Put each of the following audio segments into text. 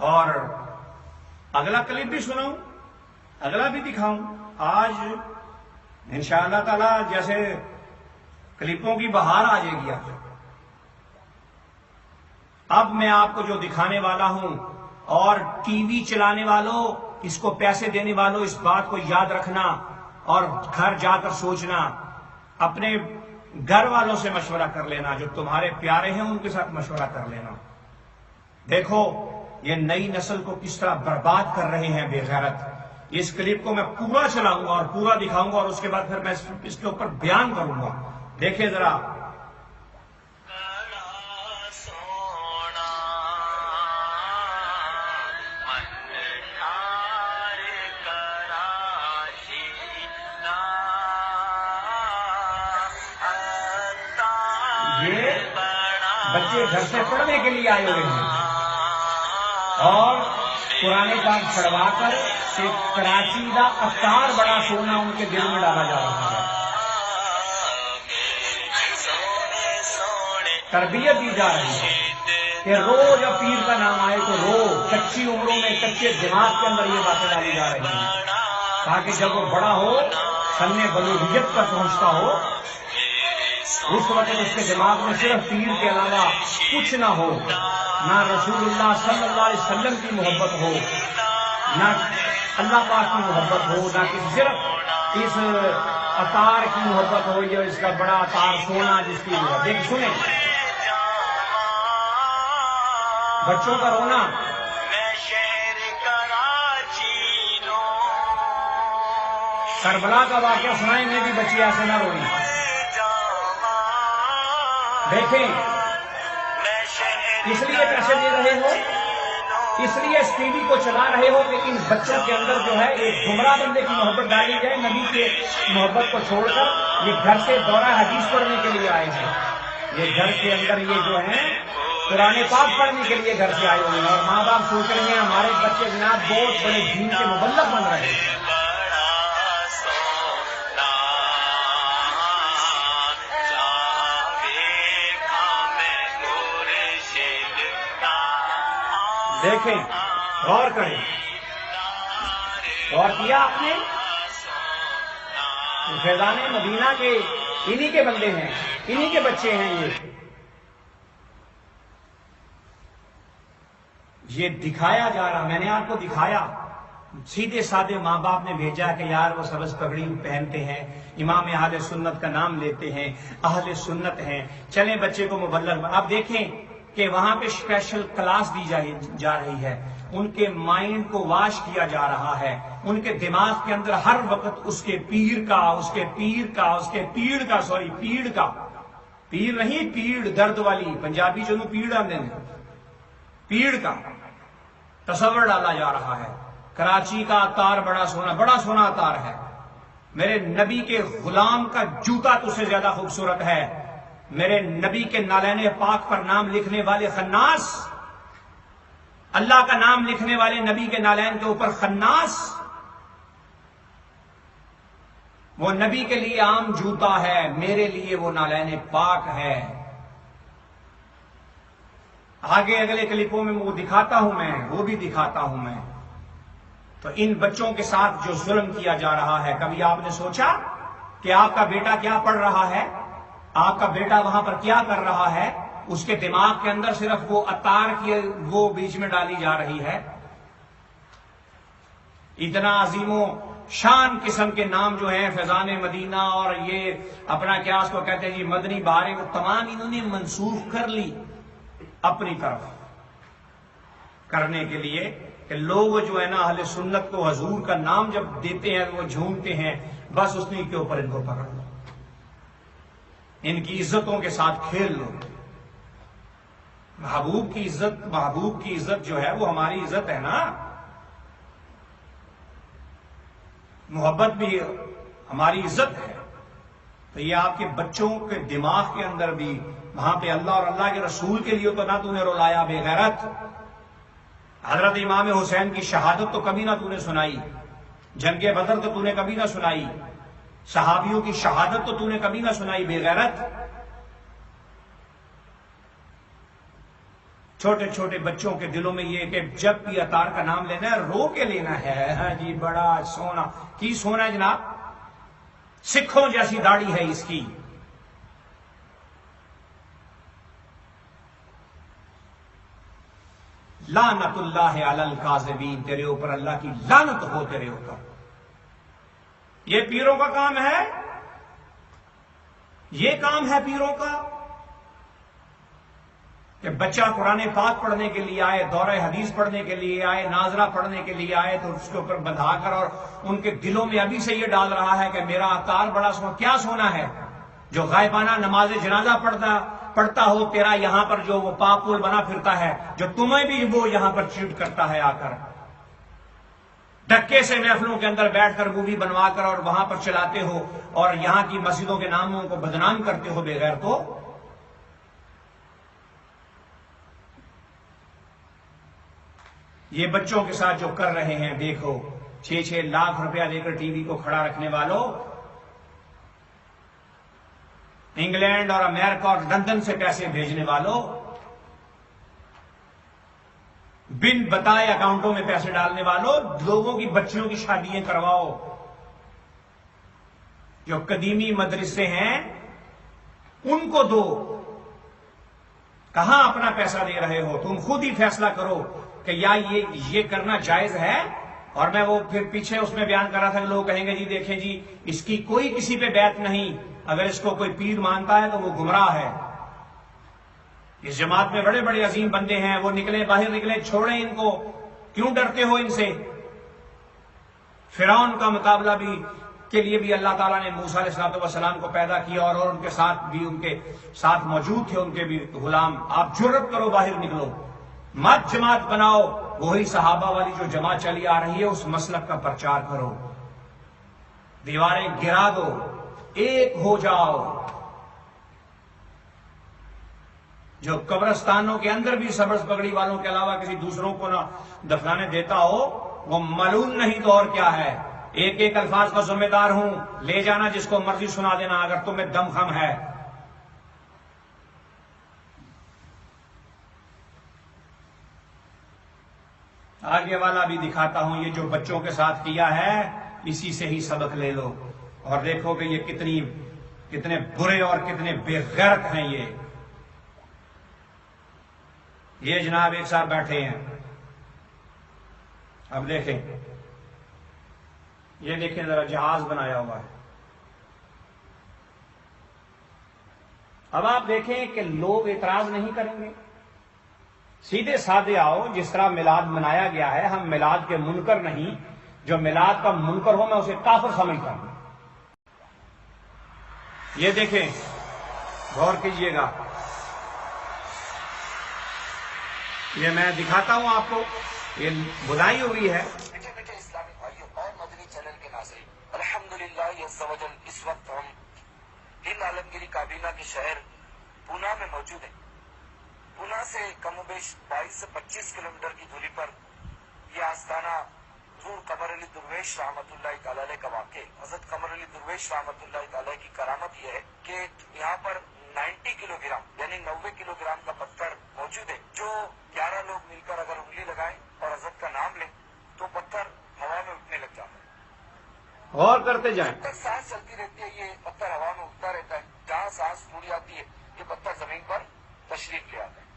اور اگلا کلپ بھی سناؤں، اگلا بھی دکھاؤں. آج انشاءاللہ تعالی جیسے کلپوں کی بہار آ جائے گی. اب میں آپ کو جو دکھانے والا ہوں، اور ٹی وی چلانے والوں، اس کو پیسے دینے والوں، اس بات کو یاد رکھنا اور گھر جا کر سوچنا، اپنے گھر والوں سے مشورہ کر لینا، جو تمہارے پیارے ہیں ان کے ساتھ مشورہ کر لینا. دیکھو یہ نئی نسل کو کس طرح برباد کر رہے ہیں بے غیرت. اس کلپ کو میں پورا چلاؤں گا اور پورا دکھاؤں گا، اور اس کے بعد پھر میں اس کے اوپر بیان کروں گا. دیکھیں ذرا. یہ بچے گھر سے پڑھنے کے لیے آئے ہوئے ہیں اور قرآن پاک پڑھوا کر کراچی کا افطار بڑا سونا ان کے دل میں ڈالا جا رہا ہے. تربیت دی جا رہی ہے کہ رو جب پیر کا نام آئے تو رو. کچی عمروں میں کچے دماغ کے اندر یہ باتیں ڈالی جا رہی ہیں تاکہ جب وہ بڑا ہو، سن بلوغیت پر پہنچتا ہو، اس وقت اس کے دماغ میں صرف پیر کے علاوہ کچھ نہ ہو. نہ رسول اللہ صلی اللہ علیہ وسلم کی محبت ہو، نہ اللہ پاک کی محبت ہو، نہ کہ صرف اس عطار کی محبت ہو، یا اس کا بڑا عطار سونا جس کی. دیکھ سنیں بچوں کا رونا. کربلا کا واقعہ سنائیں میں بھی بچی ایسے نہ روئی. دیکھیں اس لیے پیسے دے رہے ہو، اس لیے اس ٹی وی کو چلا رہے ہو کہ ان بچوں کے اندر جو ہے ایک گمراہ بندے کی محبت ڈالی جائے. نبی کے محبت کو چھوڑ کر یہ گھر سے دورہ حدیث پڑھنے کے لیے آئے ہیں. یہ گھر کے اندر یہ جو ہیں قرآن پاک پڑھنے کے لیے گھر سے آئے ہوئے ہیں، اور ماں باپ سوچ رہے ہیں ہمارے بچے جناب بہت بڑے دین کے مبلغ بن رہے ہیں. دیکھیں غور کریں. غور کیا آپ نے؟ فیضان مدینہ کے انہی کے بندے ہیں، انہی کے بچے ہیں. یہ دکھایا جا رہا. میں نے آپ کو دکھایا. سیدھے سادے ماں باپ نے بھیجا کہ یار وہ سبز پگڑی پہنتے ہیں، امام اہل سنت کا نام لیتے ہیں، اہل سنت ہیں، چلیں بچے کو مبلغ. آپ دیکھیں کہ وہاں پہ اسپیشل کلاس دی جا رہی ہے. ان کے مائنڈ کو واش کیا جا رہا ہے. ان کے دماغ کے اندر ہر وقت اس کے پیر کا، اس کے پیر کا، اس کے پیڑ کا، سوری پیڑ کا، پیر نہیں پیڑ درد والی پنجابی جو پیڑ آنے پیڑ کا تصور ڈالا جا رہا ہے. کراچی کا عطار بڑا سونا عطار ہے. میرے نبی کے غلام کا جوتا تجھ سے زیادہ خوبصورت ہے. میرے نبی کے نالین پاک پر نام لکھنے والے خناس، اللہ کا نام لکھنے والے نبی کے نالین کے اوپر خناس، وہ نبی کے لیے عام جوتا ہے، میرے لیے وہ نالین پاک ہے. آگے اگلے کلپوں میں وہ دکھاتا ہوں، میں وہ بھی دکھاتا ہوں میں. تو ان بچوں کے ساتھ جو ظلم کیا جا رہا ہے، کبھی آپ نے سوچا کہ آپ کا بیٹا کیا پڑھ رہا ہے، آپ کا بیٹا وہاں پر کیا کر رہا ہے؟ اس کے دماغ کے اندر صرف وہ عطار کی وہ بیچ میں ڈالی جا رہی ہے. اتنا عظیم و شان قسم کے نام جو ہیں فیضان مدینہ اور یہ اپنا کیا اس کو کہتے ہیں جی مدنی بہاریں، وہ تمام انہوں نے منسوخ کر لی اپنی طرف کرنے کے لیے کہ لوگ جو ہے نا اہل سنت کو حضور کا نام جب دیتے ہیں وہ جھومتے ہیں. بس اس کے اوپر ان کو پکڑ لو، ان کی عزتوں کے ساتھ کھیل لو. محبوب کی عزت جو ہے وہ ہماری عزت ہے نا. محبت بھی ہماری عزت ہے. تو یہ آپ کے بچوں کے دماغ کے اندر بھی وہاں پہ اللہ اور اللہ کے رسول کے لیے تو نہ تو نے رلایا بے غیرت. حضرت امام حسین کی شہادت تو کبھی نہ تو نے سنائی، جنگ بدر تو نے کبھی نہ سنائی، صحابیوں کی شہادت تو نے کبھی نہ سنائی بے غیرت. چھوٹے چھوٹے بچوں کے دلوں میں یہ کہ جب بھی عطار کا نام لینا ہے رو کے لینا ہے. ہاں جی بڑا سونا کی سونا ہے جناب, سکھوں جیسی داڑھی ہے اس کی. لعنت اللہ علی الکاذبین, تیرے اوپر اللہ کی لعنت ہو تیرے اوپر. یہ پیروں کا کام ہے, یہ کام ہے پیروں کا کہ بچہ قرآن پاک پڑھنے کے لیے آئے, دورہ حدیث پڑھنے کے لیے آئے, ناظرہ پڑھنے کے لیے آئے تو اس کے اوپر بندھا کر اور ان کے دلوں میں ابھی سے یہ ڈال رہا ہے کہ میرا عطار بڑا سونا. کیا سونا ہے جو غائبانہ نماز جنازہ پڑھتا ہو, تیرا یہاں پر جو وہ پاپول بنا پھرتا ہے, جو تمہیں بھی وہ یہاں پر چیٹ کرتا ہے آ کر ڈکے سے محفلوں کے اندر بیٹھ کر مووی بنوا کر اور وہاں پر چلاتے ہو اور یہاں کی مسجدوں کے ناموں کو بدنام کرتے ہو بغیر تو. یہ بچوں کے ساتھ جو کر رہے ہیں دیکھو, 6-6 لاکھ روپیہ دے کر ٹی وی کو کھڑا رکھنے والوں, انگلینڈ اور امریکہ اور لندن سے پیسے بھیجنے والوں, بن بتائے اکاؤنٹوں میں پیسے ڈالنے والوں, لوگوں کی بچیوں کی شادیاں کرواؤ. جو قدیمی مدرسے ہیں ان کو دو. کہاں اپنا پیسہ دے رہے ہو؟ تم خود ہی فیصلہ کرو کہ یا یہ کرنا جائز ہے. اور میں وہ پھر پیچھے اس میں بیان کر رہا تھا کہ لوگ کہیں گے جی دیکھیں جی اس کی کوئی کسی پہ بیعت نہیں, اگر اس کو کوئی پیر مانتا ہے تو وہ گمراہ ہے. اس جماعت میں بڑے بڑے عظیم بندے ہیں, وہ نکلے باہر نکلے, چھوڑیں ان کو, کیوں ڈرتے ہو ان سے؟ فرعون کا مقابلہ بھی کے لیے بھی اللہ تعالیٰ نے موسیٰ علیہ السلام کو پیدا کیا اور ان کے ساتھ بھی ان کے ساتھ موجود تھے ان کے بھی غلام. آپ جرأت کرو, باہر نکلو, مت جماعت بناؤ, وہی صحابہ والی جو جماعت چلی آ رہی ہے اس مسلک کا پرچار کرو, دیواریں گرا دو, ایک ہو جاؤ. جو قبرستانوں کے اندر بھی سبز پگڑی والوں کے علاوہ کسی دوسروں کو نہ دفنانے دیتا ہو وہ ملعون نہیں تو اور کیا ہے. ایک ایک الفاظ کا ذمہ دار ہوں, لے جانا جس کو مرضی سنا دینا اگر تمہیں دم خم ہے. آگے والا بھی دکھاتا ہوں, یہ جو بچوں کے ساتھ کیا ہے اسی سے ہی سبق لے لو اور دیکھو کہ یہ کتنے برے اور کتنے بے غیرت ہیں. یہ جناب ایک ساتھ بیٹھے ہیں. اب دیکھیں, یہ دیکھیں ذرا, جہاز بنایا ہوا ہے. اب آپ دیکھیں کہ لوگ اعتراض نہیں کریں گے, سیدھے سادے آؤ. جس طرح میلاد منایا گیا ہے, ہم میلاد کے منکر نہیں, جو میلاد کا منکر ہو میں اسے کافر سمجھتا ہوں. یہ دیکھیں, غور کیجئے گا, یہ میں دکھاتا ہوں آپ کو, یہ بنائی ہوئی ہے. اسلامی بھائیوں اور مدنی چینل کے ناظرین, الحمدللہ عز و جل اس وقت ہم ہند عالمگیری کابینہ کے شہر پونا میں موجود ہیں. پونا سے کم و بیش 22 سے 25 کلومیٹر کی دوری پر یہ آستانہ حضور قمر علی درویش رحمۃ اللہ تعالی علیہ کا واقع. حضرت قمر علی درویش رحمۃ اللہ تعالی کی کرامت یہ ہے کہ یہاں پر 90 کلو گرام یعنی 90 کلو گرام کا پتھر موجود ہے, جو 11 لوگ مل کر اگر انگلی لگائیں اور حضرت کا نام لیں تو پتھر ہوا میں اٹھنے لگ جاتا ہے. غور کرتے جائیں. جب تک سانس چلتی رہتی ہے یہ پتھر ہوا میں اٹھتا رہتا ہے, جہاں سانس پوری آتی ہے یہ پتھر زمین پر تشریف لے آتا ہے.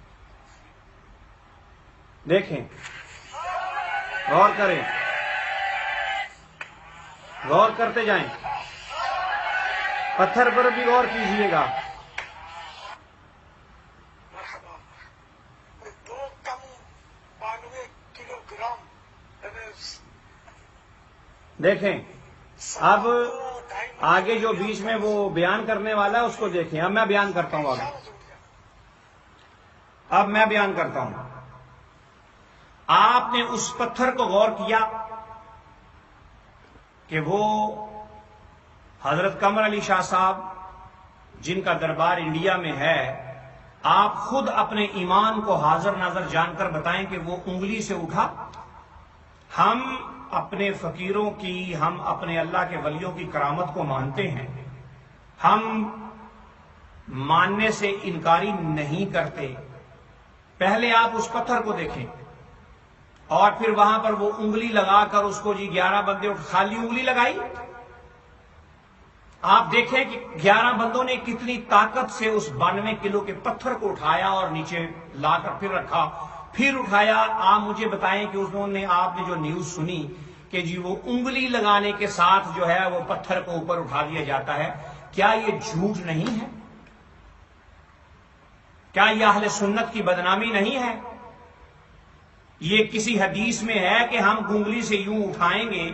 دیکھیں, غور کریں, غور کرتے جائیں, پتھر پر بھی غور کیجیے گا. 92 کلو گرام. دیکھیں, اب آگے جو بیچ میں وہ بیان کرنے والا ہے اس کو دیکھیں. اب میں بیان کرتا ہوں, اب میں بیان کرتا ہوں. آپ نے اس پتھر کو غور کیا کہ وہ حضرت قمر علی شاہ صاحب جن کا دربار انڈیا میں ہے, آپ خود اپنے ایمان کو حاضر ناظر جان کر بتائیں کہ وہ انگلی سے اٹھا. ہم اپنے فقیروں کی, ہم اپنے اللہ کے ولیوں کی کرامت کو مانتے ہیں, ہم ماننے سے انکاری نہیں کرتے. پہلے آپ اس پتھر کو دیکھیں اور پھر وہاں پر وہ انگلی لگا کر اس کو 11 بندے خالی انگلی لگائی. آپ دیکھیں کہ 11 بندوں نے کتنی طاقت سے اس 92 کلو کے پتھر کو اٹھایا اور نیچے لا کر پھر رکھا، پھر اٹھایا. آپ مجھے بتائیں کہ آپ نے جو نیوز سنی کہ جی وہ انگلی لگانے کے ساتھ جو ہے وہ پتھر کو اوپر اٹھا دیا جاتا ہے، کیا یہ جھوٹ نہیں ہے؟ کیا یہ اہل سنت کی بدنامی نہیں ہے؟ یہ کسی حدیث میں ہے کہ ہم انگلی سے یوں اٹھائیں گے،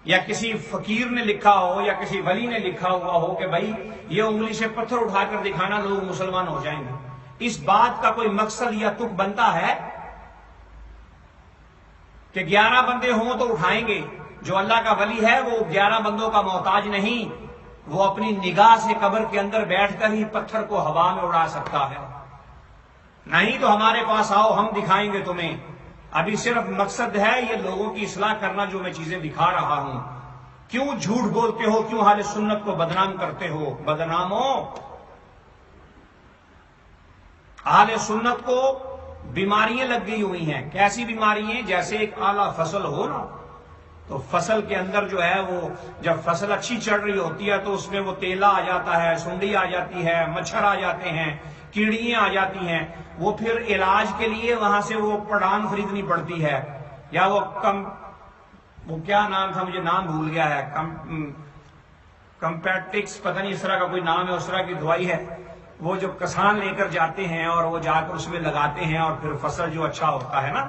یا کسی فقیر نے لکھا ہو یا کسی ولی نے لکھا ہوا ہو کہ بھائی یہ انگلی سے پتھر اٹھا کر دکھانا لوگ مسلمان ہو جائیں گے؟ اس بات کا کوئی مقصد یا تک بنتا ہے کہ 11 بندے ہوں تو اٹھائیں گے؟ جو اللہ کا ولی ہے وہ 11 بندوں کا محتاج نہیں، وہ اپنی نگاہ سے قبر کے اندر بیٹھ کر ہی پتھر کو ہوا میں اڑا سکتا ہے. نہیں تو ہمارے پاس آؤ، ہم دکھائیں گے تمہیں. ابھی صرف مقصد ہے یہ لوگوں کی اصلاح کرنا جو میں چیزیں دکھا رہا ہوں. کیوں جھوٹ بولتے ہو؟ کیوں اہل سنت کو بدنام کرتے ہو؟ بدنامو، اہل سنت کو بیماریاں لگ گئی ہوئی ہیں. کیسی بیماریاں؟ جیسے ایک اعلیٰ فصل ہو نا، تو فصل کے اندر جو ہے وہ جب فصل اچھی چڑھ رہی ہوتی ہے تو اس میں وہ تیلا آ جاتا ہے، سنڈی آ جاتی ہے، مچھر آ جاتے ہیں، کیڑیاں آ جاتی ہیں. وہ پھر علاج کے لیے وہاں سے وہ پڑان خریدنی پڑتی ہے، یا وہ کیا نام تھا، مجھے نام بھول گیا ہے، کمپیٹکس پتہ نہیں اس طرح کا کوئی نام ہے، اس طرح کی دوائی ہے. وہ جو کسان لے کر جاتے ہیں اور وہ جا کر اس میں لگاتے ہیں اور پھر فصل جو اچھا ہوتا ہے نا.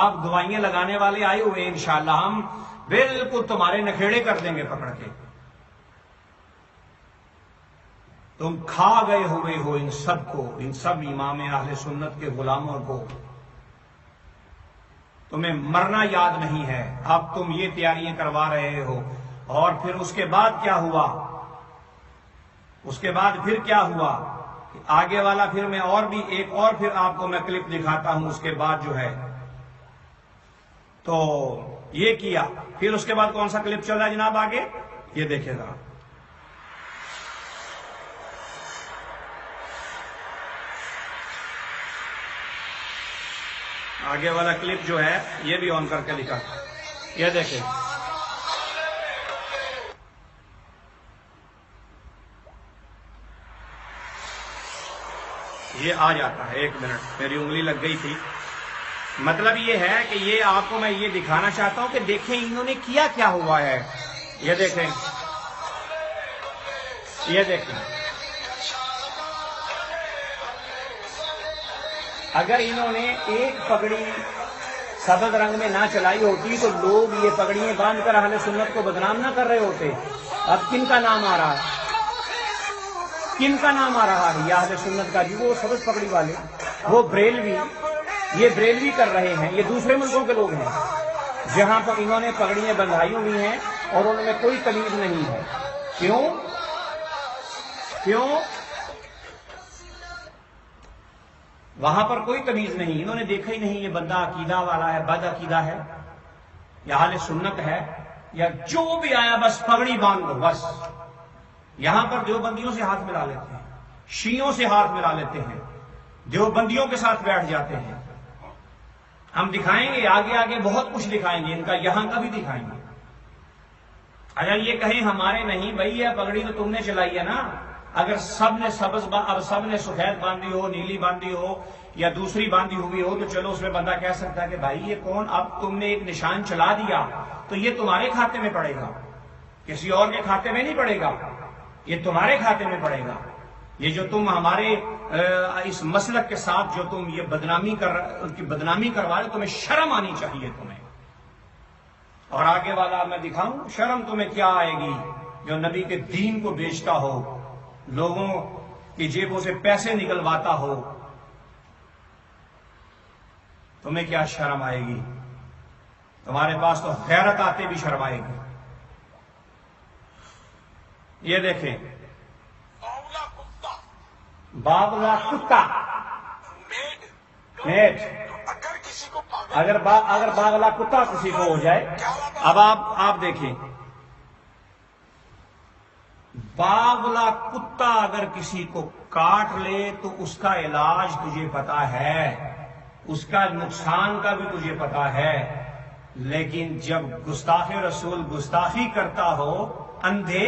آپ دوائیاں لگانے والے آئے ہوئے ہیں، انشاءاللہ ہم بالکل تمہارے نکھیڑے کر دیں گے پکڑ کے. تم کھا گئے ہوئے ہو ان سب کو، ان سب امام اہل سنت کے غلاموں کو. تمہیں مرنا یاد نہیں ہے. اب تم یہ تیاریاں کروا رہے ہو. اور پھر اس کے بعد کیا ہوا؟ اس کے بعد پھر کیا ہوا؟ آگے والا پھر میں اور بھی ایک اور پھر آپ کو میں کلپ دکھاتا ہوں. اس کے بعد جو ہے تو یہ کیا. پھر اس کے بعد کون سا کلپ چل رہا ہے جناب آگے؟ یہ دیکھیں ذرا. آگے والا کلپ جو ہے یہ بھی آن کر کے دکھا. یہ دیکھیں، یہ آ جاتا ہے. 1 منٹ، میری انگلی لگ گئی تھی. مطلب یہ ہے کہ یہ آپ کو میں یہ دکھانا چاہتا ہوں کہ دیکھیں انہوں نے کیا کیا ہوا ہے. یہ دیکھیں، یہ دیکھیں. اگر انہوں نے ایک پگڑی سبز رنگ میں نہ چلائی ہوتی تو لوگ یہ پگڑیاں باندھ کر اہل سنت کو بدنام نہ کر رہے ہوتے. اب کن کا نام آ رہا ہے؟ کن کا نام آ رہا ہے؟ یہ اہل سنت کا. جی وہ سبز پگڑی والے، وہ بریلوی، یہ بریلوی کر رہے ہیں. یہ دوسرے ملکوں کے لوگ ہیں جہاں پر انہوں نے پگڑیاں بندھائی ہوئی ہیں اور ان میں کوئی تمیز نہیں ہے. کیوں؟ وہاں پر کوئی تمیز نہیں. انہوں نے دیکھا ہی نہیں یہ بندہ عقیدہ والا ہے، بد عقیدہ ہے، یا اہل سنت ہے، یا جو بھی آیا بس پگڑی باندھ دو بس. یہاں پر دیوبندیوں سے ہاتھ ملا لیتے ہیں، شیعوں سے ہاتھ ملا لیتے ہیں، دیوبندیوں کے ساتھ بیٹھ جاتے ہیں. ہم دکھائیں گے آگے آگے بہت کچھ دکھائیں گے، ان کا یہاں کا بھی دکھائیں گے. اگر یہ کہیں ہمارے نہیں بھائی یہ پگڑی تو تم نے چلائی ہے نا. اگر سب نے سب نے سفید باندھی ہو، نیلی باندھی ہو یا دوسری باندھی ہوئی ہو تو چلو اس میں بندہ کہہ سکتا ہے کہ بھائی یہ کون، اب تم نے ایک نشان چلا دیا تو یہ تمہارے کھاتے میں پڑے گا، کسی اور کے کھاتے میں نہیں پڑے گا، یہ تمہارے کھاتے میں پڑے گا. یہ جو تم ہمارے اس مسلک کے ساتھ جو تم یہ بدنامی کروا رہے، تمہیں شرم آنی چاہیے تمہیں. اور آگے والا میں دکھاؤں، شرم تمہیں کیا آئے گی جو نبی کے دین کو بیچتا ہو، لوگوں کی جیبوں سے پیسے نکلواتا ہو. تمہیں کیا شرم آئے گی؟ تمہارے پاس تو غیرت آتے بھی شرم آئے گی. یہ دیکھیں، باغلا کتا میٹ. اگر باغلا کتا کسی کو ہو جائے، اب آپ دیکھیں، باغلا کتا اگر کسی کو کاٹ لے تو اس کا علاج تجھے پتا ہے، اس کا نقصان کا بھی تجھے پتا ہے، لیکن جب گستاخ رسول گستاخی کرتا ہو، اندھے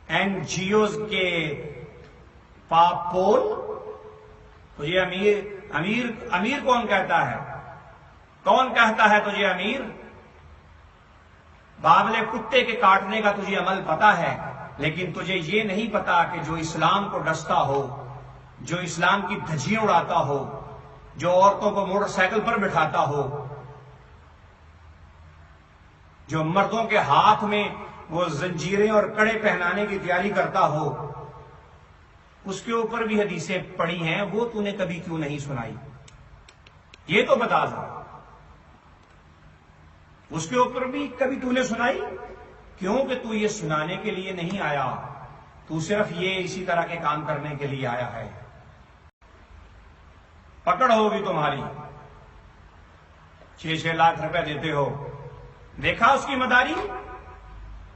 این جی اوز کے پاپول، تجھے امیر کون کہتا ہے؟ کون کہتا ہے تجھے امیر؟ بابلے کتے کے کاٹنے کا تجھے عمل پتا ہے، لیکن تجھے یہ نہیں پتا کہ جو اسلام کو ڈستا ہو، جو اسلام کی دھجیاں اڑاتا ہو، جو عورتوں کو موٹر سائیکل پر بٹھاتا ہو، جو مردوں کے ہاتھ میں وہ زنجیریں اور کڑے پہنانے کی تیاری کرتا ہو، اس کے اوپر بھی حدیثیں پڑھی ہیں، وہ تو نے کبھی کیوں نہیں سنائی؟ یہ تو بتا ذرا، اس کے اوپر بھی کبھی تو نے سنائی؟ کیوں کہ تو یہ سنانے کے لیے نہیں آیا، تو صرف یہ اسی طرح کے کام کرنے کے لیے آیا ہے۔ پکڑ ہوگی تمہاری، 6 لاکھ روپے دیتے ہو، دیکھا اس کی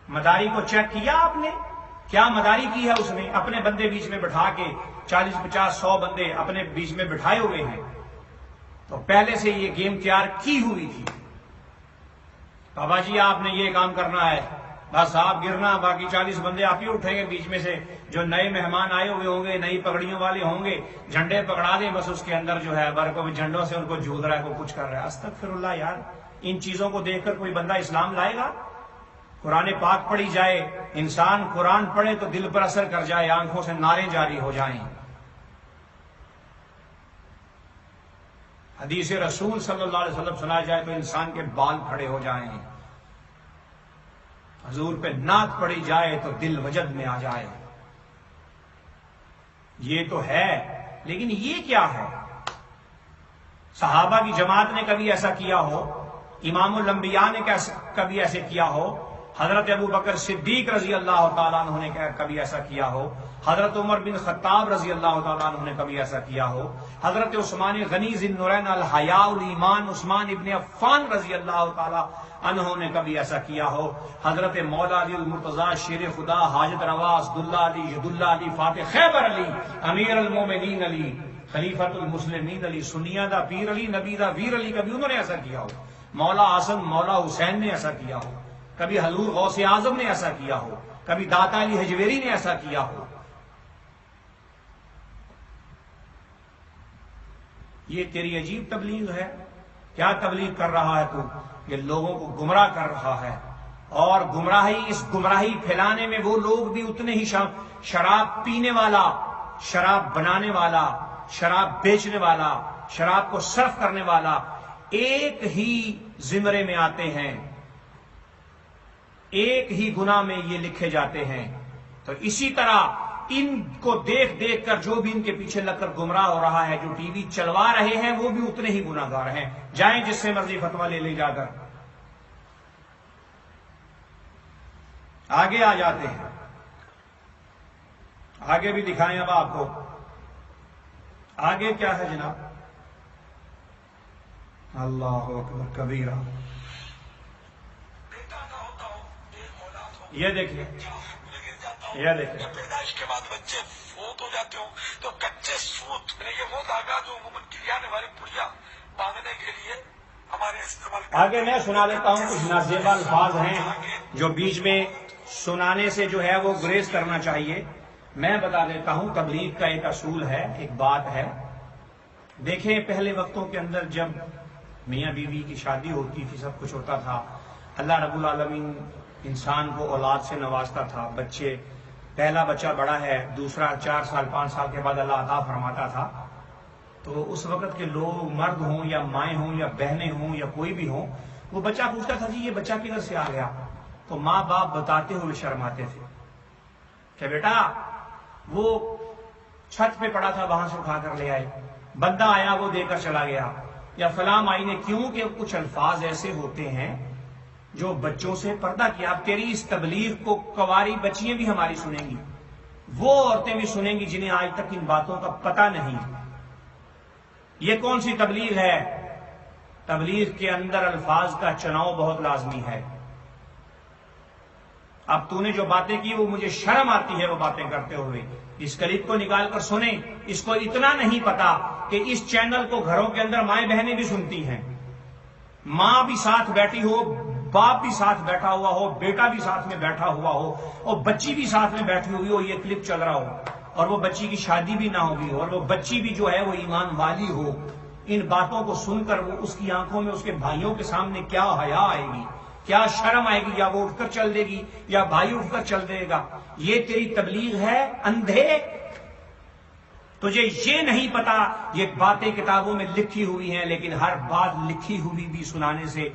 مداری کو چیک کیا آپ نے؟ کیا مداری کی ہے اس نے؟ اپنے بندے بیچ میں بٹھا کے 40 50 100 بندے اپنے بیچ میں بٹھائے ہوئے ہیں، تو پہلے سے یہ گیم تیار کی ہوئی تھی۔ بابا جی آپ نے یہ کام کرنا ہے، بس آپ گرنا، باقی 40 بندے آپ ہی اٹھیں گے بیچ میں سے، جو نئے مہمان آئے ہوئے ہوں گے، نئی پگڑیوں والے ہوں گے، جھنڈے پکڑا دیں، بس اس کے اندر جو ہے برقوں جھنڈوں سے ان کو جھول رہا ہے، کوئی کچھ کر رہا ہے۔ استغفر اللہ یار، ان چیزوں کو دیکھ کر کوئی بندہ اسلام لائے گا؟ قرآن پاک پڑھی جائے، انسان قرآن پڑھے تو دل پر اثر کر جائے، آنکھوں سے نعرے جاری ہو جائیں، حدیث رسول صلی اللہ علیہ وسلم سنا جائے تو انسان کے بال کھڑے ہو جائیں، حضور پہ نعت پڑھی جائے تو دل وجد میں آ جائے۔ یہ تو ہے، لیکن یہ کیا ہے؟ صحابہ کی جماعت نے کبھی ایسا کیا ہو؟ امام الانبیاء نے کبھی ایسے کیا ہو؟ حضرت ابو بکر صدیق رضی اللہ تعالیٰ عنہ نے کبھی ایسا کیا ہو؟ حضرت عمر بن خطاب رضی اللہ تعالیٰ عنہ نے کبھی ایسا کیا ہو؟ حضرت عثمان غنی ذی النورین الحیاء الایمان عثمان ابن عفان رضی اللہ تعالیٰ عنہ نے کبھی ایسا کیا ہو؟ حضرت مولا علی المرتضی شیر خدا حاجت روا اسداللہ علی ید اللہ علی فاتح خیبر علی امیر المومنین علی خلیفۃ المسلمین علی سنیہ دا پیر علی نبی دا ویر علی، کبھی انہوں نے ایسا کیا ہو؟ مولا حسن مولا حسین نے ایسا کیا ہو؟ کبھی حضور غوث اعظم نے ایسا کیا ہو؟ کبھی داتا علی حجویری نے ایسا کیا ہو؟ یہ تیری عجیب تبلیغ ہے۔ کیا تبلیغ کر رہا ہے تو؟ یہ لوگوں کو گمراہ کر رہا ہے، اور اس گمراہی پھیلانے میں وہ لوگ بھی اتنے ہی شراب پینے والا، شراب بنانے والا، شراب بیچنے والا، شراب کو صرف کرنے والا ایک ہی زمرے میں آتے ہیں، ایک ہی گناہ میں یہ لکھے جاتے ہیں۔ تو اسی طرح ان کو دیکھ دیکھ کر جو بھی ان کے پیچھے لگ کر گمراہ ہو رہا ہے، جو ٹی وی چلوا رہے ہیں، وہ بھی اتنے ہی گناہ گار ہیں۔ جائیں جس سے مرضی فتویٰ لے جا کر، آگے آ جاتے ہیں، آگے بھی دکھائیں اب آپ کو۔ آگے کیا ہے جناب؟ اللہ اکبر کبیرہ، یہ دیکھیں، یہ دیکھیں، پیدائش کے بعد بچے فوت ہو جاتے ہوں تو کچے سوت یہ وہ داغا جو عموماً کلیانے والی پڑیا باندھنے کے لیے ہمارے استعمال۔ آگے میں سنا دیتا ہوں، کچھ نازیبا الفاظ ہیں جو بیچ میں سنانے سے جو ہے وہ گریز کرنا چاہیے۔ میں بتا دیتا ہوں، تبلیغ کا ایک اصول ہے، ایک بات ہے۔ دیکھیں پہلے وقتوں کے اندر جب میاں بیوی کی شادی ہوتی تھی، سب کچھ ہوتا تھا، اللہ رب العالمین انسان کو اولاد سے نوازتا تھا، بچے، پہلا بچہ بڑا ہے، دوسرا 4 سال 5 سال کے بعد اللہ عطا فرماتا تھا۔ تو اس وقت کے لوگ، مرد ہوں یا مائیں ہوں یا بہنیں ہوں یا کوئی بھی ہوں، وہ بچہ پوچھتا تھا جی یہ بچہ کدھر سے آ گیا؟ تو ماں باپ بتاتے ہوئے شرماتے تھے کہ بیٹا وہ چھت پہ پڑا تھا، وہاں سے اٹھا کر لے آئے، بندہ آیا وہ دے کر چلا گیا، یا فلاں مائی نے۔ کیوں کہ کچھ الفاظ ایسے ہوتے ہیں جو بچوں سے پردہ کیا۔ اب تیری اس تبلیغ کو کواری بچیاں بھی ہماری سنیں گی، وہ عورتیں بھی سنیں گی جنہیں آج تک ان باتوں کا پتہ نہیں۔ یہ کون سی تبلیغ ہے؟ تبلیغ کے اندر الفاظ کا چناؤ بہت لازمی ہے۔ اب تو نے جو باتیں کی وہ مجھے شرم آتی ہے وہ باتیں کرتے ہوئے. اس کلپ کو نکال کر سنیں. اس کو اتنا نہیں پتا کہ اس چینل کو گھروں کے اندر مائیں بہنیں بھی سنتی ہیں. ماں بھی ساتھ بیٹھی ہو، باپ بھی ساتھ بیٹھا ہوا ہو، بیٹا بھی ساتھ میں بیٹھا ہوا ہو، اور بچی بھی ساتھ میں بیٹھی ہوئی ہو، یہ کلپ چل رہا ہو، اور وہ بچی کی شادی بھی نہ ہوگی، اور وہ بچی بھی جو ہے وہ ایمان والی ہو. ان باتوں کو سن کر وہ اس کی آنکھوں میں اس کے بھائیوں کے سامنے کیا حیا آئے گی، کیا شرم آئے گی. یا وہ اٹھ کر چل دے گی یا بھائی اٹھ کر چل دے گا. یہ تیری تبلیغ ہے اندھے؟ تجھے یہ نہیں پتا یہ باتیں کتابوں میں لکھی ہوئی ہیں، لیکن ہر بات لکھی ہوئی بھی سنانے سے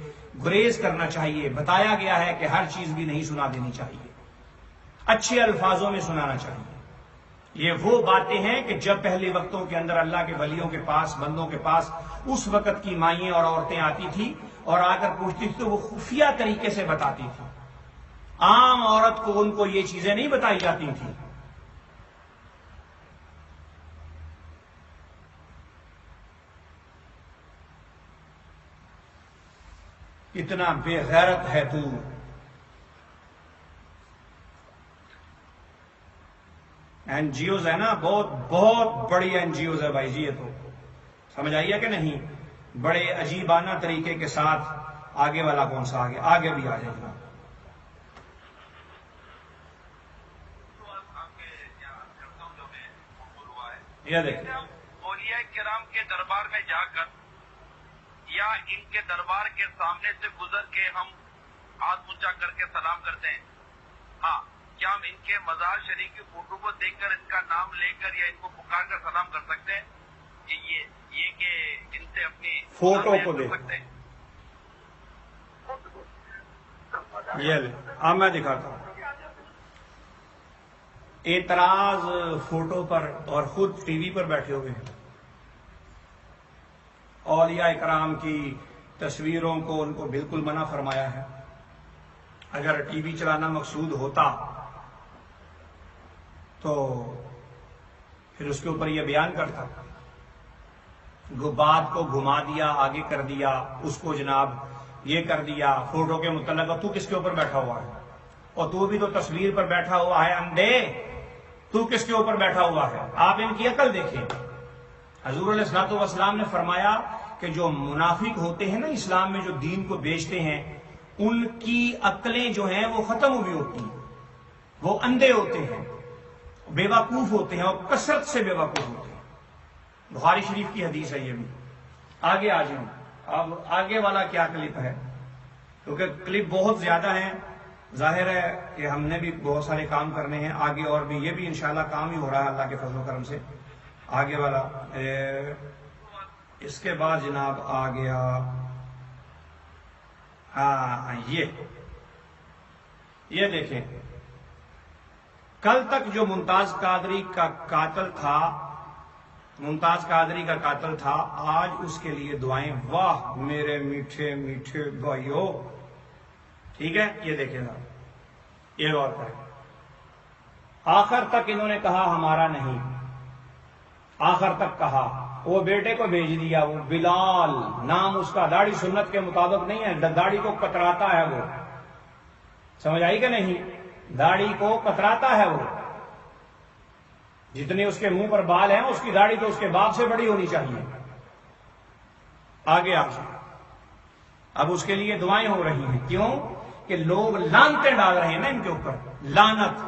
گریز کرنا چاہیے. بتایا گیا ہے کہ ہر چیز بھی نہیں سنا دینی چاہیے، اچھے الفاظوں میں سنانا چاہیے. یہ وہ باتیں ہیں کہ جب پہلے وقتوں کے اندر اللہ کے ولیوں کے پاس، بندوں کے پاس اس وقت کی مائیں اور عورتیں آتی تھی اور آ کر پوچھتی تھی تو وہ خفیہ طریقے سے بتاتی تھی. عام عورت کو ان کو یہ چیزیں نہیں بتائی جاتی تھیں. اتنا بے غیرت ہے تو. این جی اوز ہے نا، بہت بہت بڑی این جی اوز ہے بھائی جی. یہ تو سمجھ آئیے کہ نہیں؟ بڑے عجیبانہ طریقے کے ساتھ. آگے والا کون سا؟ آگے بھی آ جائے گا. یہ دیکھیں، اولیاء کرام کے دربار میں جا کر یا ان کے دربار کے سامنے سے گزر کے ہم ہاتھ اونچا کر کے سلام کرتے ہیں. ہاں، کیا ہم ان کے مزار شریف کی فوٹو کو دیکھ کر ان کا نام لے کر یا ان کو پکار کر سلام کر سکتے ہیں؟ یہ کہ ان سے اپنی فوٹو کو دیکھ سکتے ہیں. یہ لے، اب میں دکھاتا ہوں. اعتراض فوٹو پر اور خود ٹی وی پر بیٹھے ہوئے ہیں. اولیاء کرام کی تصویروں کو ان کو بالکل منع فرمایا ہے. اگر ٹی وی چلانا مقصود ہوتا تو پھر اس کے اوپر یہ بیان کرتا. بات کو گھما دیا، آگے کر دیا، اس کو جناب یہ کر دیا فوٹو کے متعلق. تو کس کے اوپر بیٹھا ہوا ہے؟ اور تو بھی تو تصویر پر بیٹھا ہوا ہے اندھے. تو کس کے اوپر بیٹھا ہوا ہے؟ آپ ان کی عقل دیکھیں. حضور علیہ الصلوۃ والسلام نے فرمایا کہ جو منافق ہوتے ہیں نا اسلام میں، جو دین کو بیچتے ہیں، ان کی عقلیں جو ہیں وہ ختم ہوئی ہوتی ہیں. وہ اندھے ہوتے ہیں، بے وقوف ہوتے ہیں، اور کثرت سے بے وقوف ہوتے ہیں. بخاری شریف کی حدیث ہے. یہ بھی آگے آ جاؤں. اب آگے والا کیا کلپ ہے؟ کیونکہ کلپ بہت زیادہ ہیں. ظاہر ہے کہ ہم نے بھی بہت سارے کام کرنے ہیں آگے، اور بھی یہ بھی انشاءاللہ کام ہی ہو رہا ہے اللہ کے فضل و کرم سے. آگے والا اس کے بعد جناب آ گیا. ہاں، یہ دیکھیں. کل تک جو ممتاز قادری کا قاتل تھا، آج اس کے لیے دعائیں. واہ میرے میٹھے میٹھے بھائیو. ٹھیک ہے، یہ دیکھیں ذرا، یہ غور کریں. آخر تک انہوں نے کہا ہمارا نہیں. آخر تک کہا. وہ بیٹے کو بھیج دیا. وہ بلال نام اس کا، داڑھی سنت کے مطابق نہیں ہے، داڑھی کو کتراتا ہے. وہ سمجھ آئی کہ نہیں؟ داڑھی کو کتراتا ہے. وہ جتنے اس کے منہ پر بال ہیں اس کی داڑھی تو اس کے باپ سے بڑی ہونی چاہیے. آگے اب اس کے لیے دعائیں ہو رہی ہیں. کیوں؟ کہ لوگ لعنتیں ڈال رہے ہیں نا ان کے اوپر. لعنت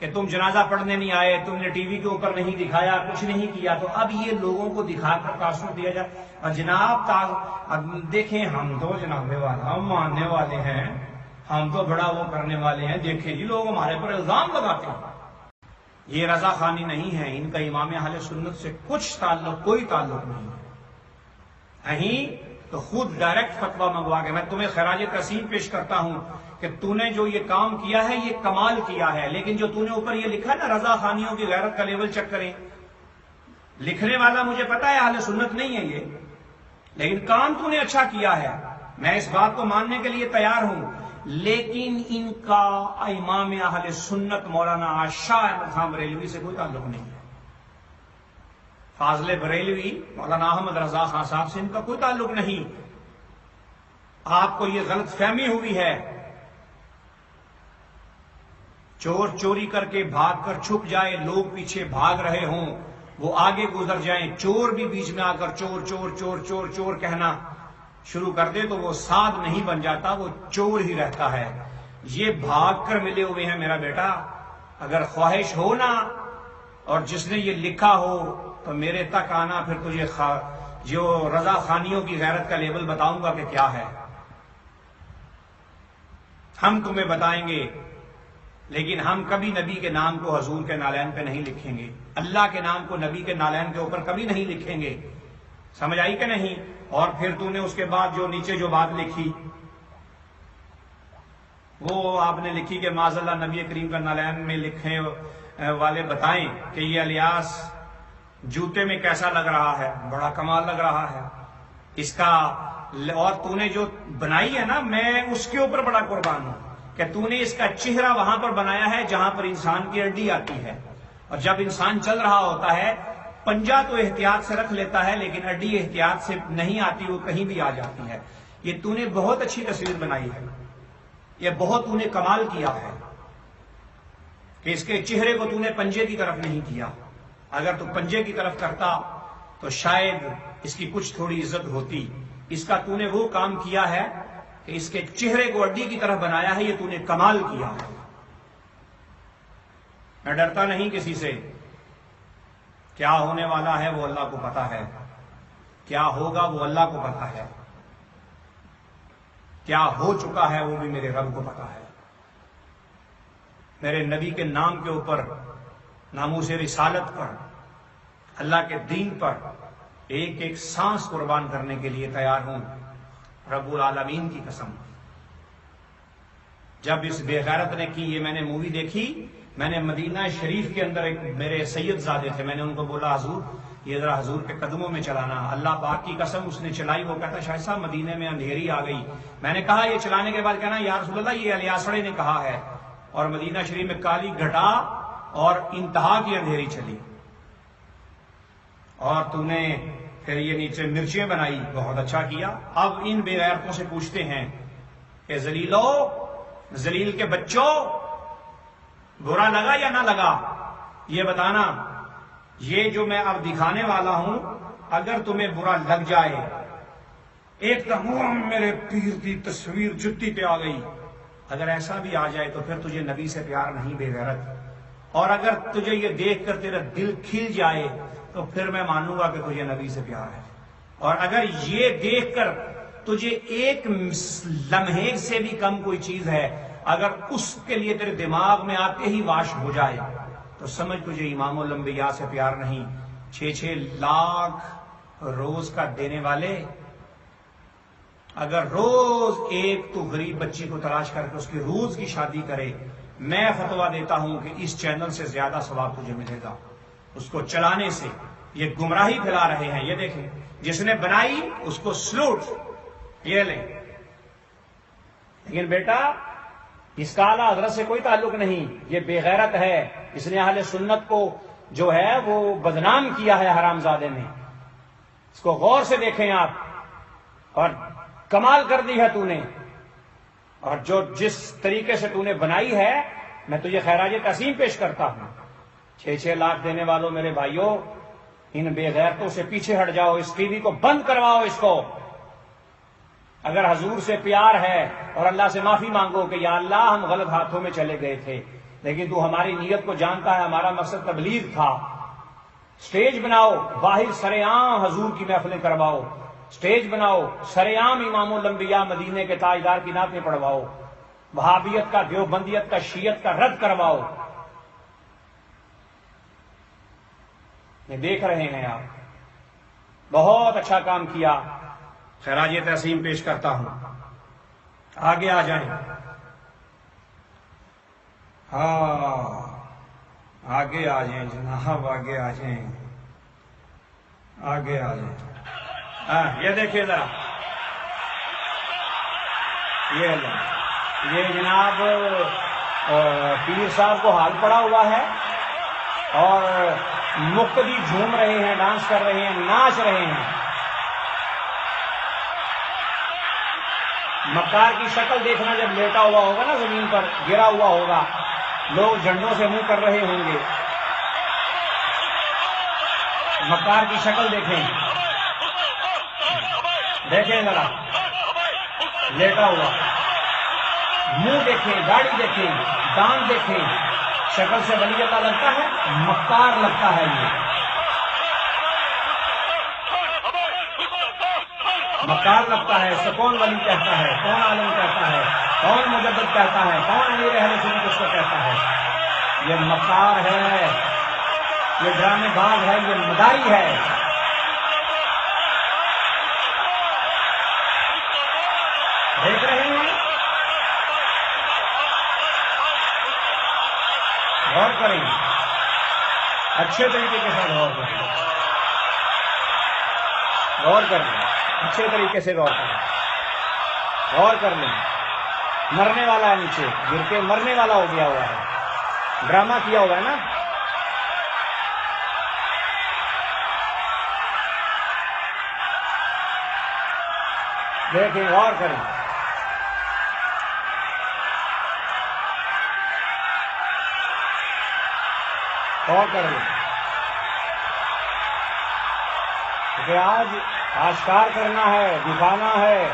کہ تم جنازہ پڑھنے نہیں آئے، تم نے ٹی وی کے اوپر نہیں دکھایا، کچھ نہیں کیا. تو اب یہ لوگوں کو دکھا کر تاثر دیا جائے. اور جناب اب دیکھیں، ہم تو جناب والا ہم ماننے والے ہیں، ہم تو بڑا وہ کرنے والے ہیں. دیکھیں جی لوگ ہمارے پر الزام لگاتے ہیں. یہ رضا خانی نہیں ہے. ان کا امام اہل سنت سے کچھ تعلق، کوئی تعلق نہیں ہے. تو خود ڈائریکٹ فتویٰ منگوا کے میں تمہیں خراج تحسین پیش کرتا ہوں کہ تو نے جو یہ کام کیا ہے یہ کمال کیا ہے. لیکن جو تو نے اوپر یہ لکھا ہے نا رضا خانیوں کی غیرت کا لیول چیک کریں. لکھنے والا مجھے پتا ہے اہل سنت نہیں ہے یہ، لیکن کام تو نے اچھا کیا ہے، میں اس بات کو ماننے کے لیے تیار ہوں. لیکن ان کا امام اہل سنت مولانا شاہ احمد خان بریلوی سے کوئی تعلق نہیں ہے. فاضل بریلوی مولانا احمد رضا خان صاحب سے ان کا کوئی تعلق نہیں. آپ کو یہ غلط فہمی ہوئی ہے. چور چوری کر کے بھاگ کر چھپ جائے، لوگ پیچھے بھاگ رہے ہوں، وہ آگے گزر جائیں، چور بھی بیچ میں آ کر چور چور چور چور چور کہنا شروع کر دے تو وہ سعد نہیں بن جاتا، وہ چور ہی رہتا ہے۔ یہ بھاگ کر ملے ہوئے ہیں میرا بیٹا، اگر خواہش ہو نا اور جس نے یہ لکھا ہو تو میرے تک آنا، پھر تجھے جو رضا خانیوں کی غیرت کا لیبل بتاؤں گا کہ کیا ہے، ہم تمہیں بتائیں گے، لیکن ہم کبھی نبی کے نام کو حضور کے نالین پہ نہیں لکھیں گے، اللہ کے نام کو نبی کے نالین کے اوپر کبھی نہیں لکھیں گے، سمجھ آئی کہ نہیں؟ اور پھر تو نے اس کے بعد جو نیچے جو بات لکھی وہ آپ نے لکھی کہ معاذ اللہ نبی کریم کا نالین میں لکھنے والے بتائیں کہ یہ الیاس جوتے میں کیسا لگ رہا ہے، بڑا کمال لگ رہا ہے اس کا، اور تو نے جو بنائی ہے نا، میں اس کے اوپر بڑا قربان ہوں کہ تو نے اس کا چہرہ وہاں پر بنایا ہے جہاں پر انسان کی ہڈی آتی ہے، اور جب انسان چل رہا ہوتا ہے پنجہ تو احتیاط سے رکھ لیتا ہے لیکن ہڈی احتیاط سے نہیں آتی، وہ کہیں بھی آ جاتی ہے۔ یہ تو نے بہت اچھی تصویر بنائی ہے، یہ بہت تو نے کمال کیا ہے کہ اس کے چہرے کو تو نے پنجے کی طرف نہیں کیا، اگر تو پنجے کی طرف کرتا تو شاید اس کی کچھ تھوڑی عزت ہوتی، اس کا تو نے وہ کام کیا ہے کہ اس کے چہرے کو ہڈی کی طرف بنایا ہے، یہ تو نے کمال کیا ہے۔ میں ڈرتا نہیں کسی سے، کیا ہونے والا ہے وہ اللہ کو پتا ہے، کیا ہوگا وہ اللہ کو پتا ہے، کیا ہو چکا ہے وہ بھی میرے رب کو پتا ہے۔ میرے نبی کے نام کے اوپر، ناموس رسالت پر، اللہ کے دین پر ایک ایک سانس قربان کرنے کے لیے تیار ہوں، رب العالمین کی قسم۔ جب اس بے غیرت نے کی، یہ میں نے مووی دیکھی، میں نے مدینہ شریف کے اندر ایک میرے سید زادے تھے، میں نے ان کو بولا حضور یہ ذرا حضور کے قدموں میں چلانا، اللہ پاک کی قسم اس نے چلائی، وہ کہتا شاہد صاحب مدینے میں اندھیری آ گئی، میں نے کہا یہ چلانے کے بعد کہنا یا رسول اللہ یہ الیاسڑے نے کہا ہے، اور مدینہ شریف میں کالی گھٹا اور انتہا کی اندھیری چلی، اور تو نے پھر یہ نیچے مرچیں بنائی، بہت اچھا کیا۔ اب ان بے غیرتوں سے پوچھتے ہیں کہ ذلیلو، ذلیل کے بچوں، برا لگا یا نہ لگا یہ بتانا، یہ جو میں اب دکھانے والا ہوں اگر تمہیں برا لگ جائے، ایک دم میرے پیر کی تصویر جتی پہ آ گئی، اگر ایسا بھی آ جائے تو پھر تجھے نبی سے پیار نہیں بے غیرت، اور اگر تجھے یہ دیکھ کر تیرا دل کھل جائے تو پھر میں مانوں گا کہ تجھے نبی سے پیار ہے، اور اگر یہ دیکھ کر تجھے ایک لمحے سے بھی کم کوئی چیز ہے، اگر اس کے لیے تیرے دماغ میں آتے ہی واش ہو جائے تو سمجھ تجھے امام الانبیاء سے پیار نہیں۔ 6 لاکھ روز کا دینے والے، اگر روز ایک تو غریب بچی کو تلاش کر کے اس کی روز کی شادی کرے، میں فتویٰ دیتا ہوں کہ اس چینل سے زیادہ ثواب تجھے ملے گا اس کو چلانے سے۔ یہ گمراہی پھیلا رہے ہیں، یہ دیکھیں جس نے بنائی اس کو سلوٹ، یہ لیں، لیکن بیٹا اس کا اعلیٰ حضرت سے کوئی تعلق نہیں، یہ بے غیرت ہے، اس نے اہل سنت کو جو ہے وہ بدنام کیا ہے حرام زادے نے، اس کو غور سے دیکھیں آپ، اور کمال کر دی ہے تو نے، اور جو جس طریقے سے تو نے بنائی ہے میں تجھے خراج تحسین پیش کرتا ہوں۔ 6 لاکھ دینے والوں میرے بھائیوں، ان بے غیرتوں سے پیچھے ہٹ جاؤ، اس ٹی وی کو بند کرواؤ اس کو، اگر حضور سے پیار ہے اور اللہ سے معافی مانگو کہ یا اللہ ہم غلط ہاتھوں میں چلے گئے تھے، لیکن تو ہماری نیت کو جانتا ہے، ہمارا مقصد تبلیغ تھا، سٹیج بناؤ، باہر سرے عام حضور کی محفلیں کرواؤ، سٹیج بناؤ، سرے عام امام الانبیاء مدینے کے تاجدار کی نعتیں پڑھواؤ، وہابیت کا، دیوبندیت کا، شیعت کا رد کرواؤ، یہ دیکھ رہے ہیں آپ، بہت اچھا کام کیا، خراج تحسین پیش کرتا ہوں۔ آگے آ جائیں، ہاں آگے آ جائیں جناب، آگے آ جائیں، آگے آ جائیں، یہ دیکھیے ذرا، یہ جناب پیر صاحب کو حال پڑا ہوا ہے اور مقتدی جھوم رہے ہیں، ڈانس کر رہے ہیں، ناچ رہے ہیں، مکار کی شکل دیکھنا، جب لیٹا ہوا ہوگا نا زمین پر، گرا ہوا ہوگا لوگ جھنڈوں سے منہ کر رہے ہوں گے. مکار کی شکل دیکھیں، دیکھیں ذرا لیٹا ہوا، منہ دیکھیں، داڑھی دیکھیں، دان دیکھیں، شکل سے ولی اللہ لگتا ہے؟ مکار لگتا ہے. یہ مکار لگتا ہے. اس کو کون ولی کہتا ہے؟ کون عالم کہتا ہے؟ کون مجدد کہتا ہے؟ کون امیر اہل سنت اس کو کہتا ہے؟ یہ مکار ہے، یہ ڈرامے باز ہے، یہ مداری ہے. دیکھ رہے ہیں؟ غور کریں، اچھے طریقے کے ساتھ غور کریں، غور کریں، اچھے طریقے سے غور کریں، غور کر لیں. مرنے والا ہے، نیچے گر کے مرنے والا ہو گیا ہوا ہے، ڈرامہ کیا ہوا ہے نا. دیکھیں، غور کریں. غور کر لیں کہ آج آشکار کرنا ہے، دکھانا ہے،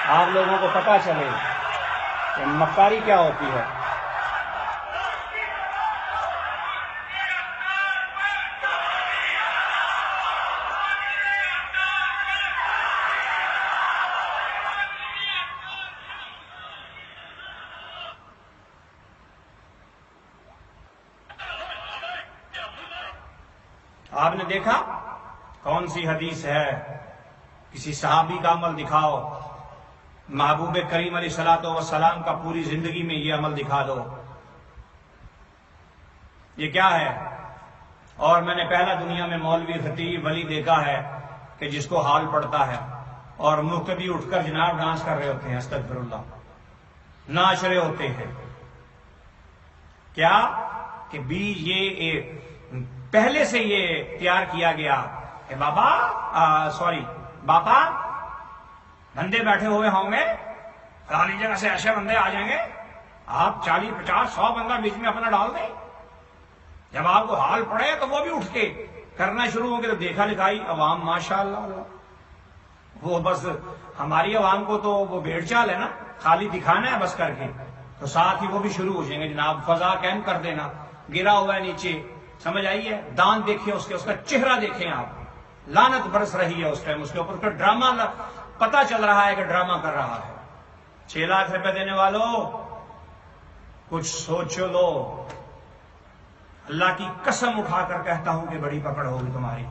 آپ لوگوں کو پتہ چلے کہ مکاری کیا ہوتی ہے. آپ نے دیکھا کون سی حدیث ہے؟ کسی صحابی کا عمل دکھاؤ، محبوب کریم علیہ الصلوۃ والسلام کا پوری زندگی میں یہ عمل دکھا دو. یہ کیا ہے؟ اور میں نے پہلا دنیا میں مولوی خطیب ولی دیکھا ہے کہ جس کو حال پڑتا ہے اور مقتدی اٹھ کر جناب ڈانس کر رہے ہوتے ہیں، استغفر اللہ، ناچ رہے ہوتے ہیں. کیا کہ یہ پہلے سے یہ تیار کیا گیا کہ باپا بندے بیٹھے ہوئے ہوں گے، فلانی جگہ سے ایسے بندے آ جائیں گے، آپ 40 50 100 بندہ بیچ میں اپنا ڈال دیں. جب آپ کو حال پڑے تو وہ بھی اٹھ کے کرنا شروع ہوں گے. تو دیکھا لکھائی عوام ماشاءاللہ، وہ بس ہماری عوام کو تو وہ بھیڑ چال ہے نا، خالی دکھانا ہے بس کر کے. تو ساتھ ہی وہ بھی شروع ہو جائیں گے، جناب فضا قائم کر دینا، گرا ہوا ہے نیچے، سمجھ آئی ہے؟ دان دیکھیں اس کا چہرہ دیکھیں آپ، لعنت برس رہی ہے اس ٹائم اس کے اوپر. کا ڈرامہ پتا چل رہا ہے کہ ڈرامہ کر رہا ہے. 6 لاکھ روپے دینے والوں کچھ سوچ لو. اللہ کی قسم اٹھا کر کہتا ہوں کہ بڑی پکڑ ہوگی تمہاری.